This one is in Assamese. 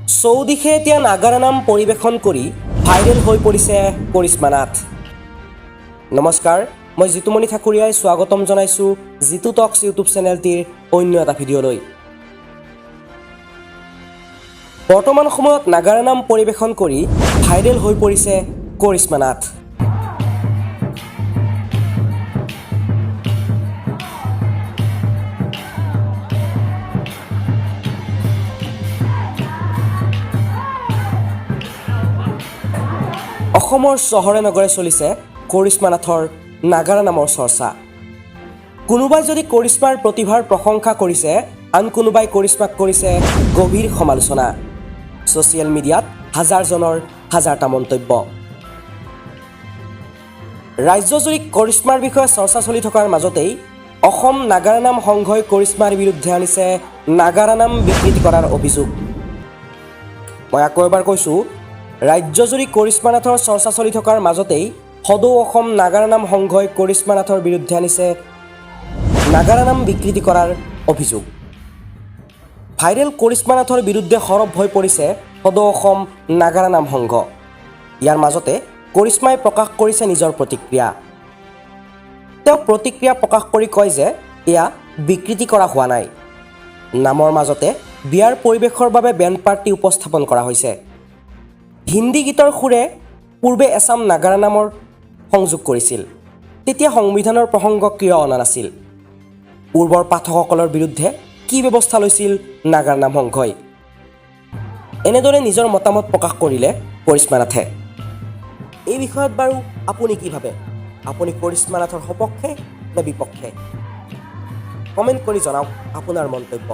চৌদিশে এতিয়া নাগাৰা নাম পৰিৱেশন কৰি ভাইৰেল হৈ পৰিছে কৰিশ্মা নাথ। নমস্কাৰ, মই জিতুমণি ঠাকুৰীয়াই স্বাগতম জনাইছোঁ জিতু টক্স ইউটিউব চেনেলটিৰ অন্য এটা ভিডিঅ'লৈ। বৰ্তমান সময়ত নাগাৰা নাম পৰিৱেশন কৰি ভাইৰেল হৈ পৰিছে কৰিশ্মা নাথ। অসমৰ চহৰে নগৰে চলিছে কৰিশ্মা নাথৰ নাগাৰা নামৰ চৰ্চা। কোনোবাই যদি কৰিশ্মাৰ প্ৰতিভাৰ প্ৰশংসা কৰিছে, আন কোনোবাই কৰিশ্মাক কৰিছে গভীৰ সমালোচনা। ছ'চিয়েল মিডিয়াত হাজাৰজনৰ হাজাৰটা মন্তব্য। ৰাজ্যজুৰি কৰিশ্মাৰ বিষয়ে চৰ্চা চলি থকাৰ মাজতেই অসম নাগাৰা নাম সংঘই কৰিশ্মাৰ বিৰুদ্ধে আনিছে নাগাৰা নাম বিকৃতি কৰাৰ অভিযোগ। মই আকৌ এবাৰ কৈছোঁ, ৰাজ্যজুৰি কৰিশ্মা নাথৰ চৰ্চা চলি থকাৰ মাজতেই সদৌ অসম নাগাৰা নাম সংঘই কৰিশ্মা নাথৰ বিৰুদ্ধে আনিছে নাগাৰা নাম বিকৃতি কৰাৰ অভিযোগ। ভাইৰেল কৰিশ্মা নাথৰ বিৰুদ্ধে সৰব হৈ পৰিছে সদৌ অসম নাগাৰা নাম সংঘ। ইয়াৰ মাজতে কৰিশ্মাই প্ৰকাশ কৰিছে নিজৰ প্ৰতিক্ৰিয়া। তেওঁ প্ৰতিক্ৰিয়া প্ৰকাশ কৰি কয় যে এয়া বিকৃতি কৰা হোৱা নাই। নামৰ মাজতে বিয়াৰ পৰিৱেশৰ বাবে বেণ্ড পাৰ্টি উপস্থাপন কৰা হৈছে। হিন্দী গীতৰ সুৰে পূৰ্বে এছাম নাগাৰা নামৰ সংযোগ কৰিছিল। তেতিয়া সংবিধানৰ প্ৰসংগ কিয় অনা নাছিল? পূৰ্বৰ পাঠকসকলৰ বিৰুদ্ধে কি ব্যৱস্থা লৈছিল নাগাৰা নাম সংঘই? এনেদৰে নিজৰ মতামত প্ৰকাশ কৰিলে কৰিশ্মা নাথে। এই বিষয়ত বাৰু আপুনি কি ভাবে? আপুনি কৰিশ্মা নাথৰ সপক্ষে নে বিপক্ষে? কমেণ্ট কৰি জনাওক আপোনাৰ মন্তব্য।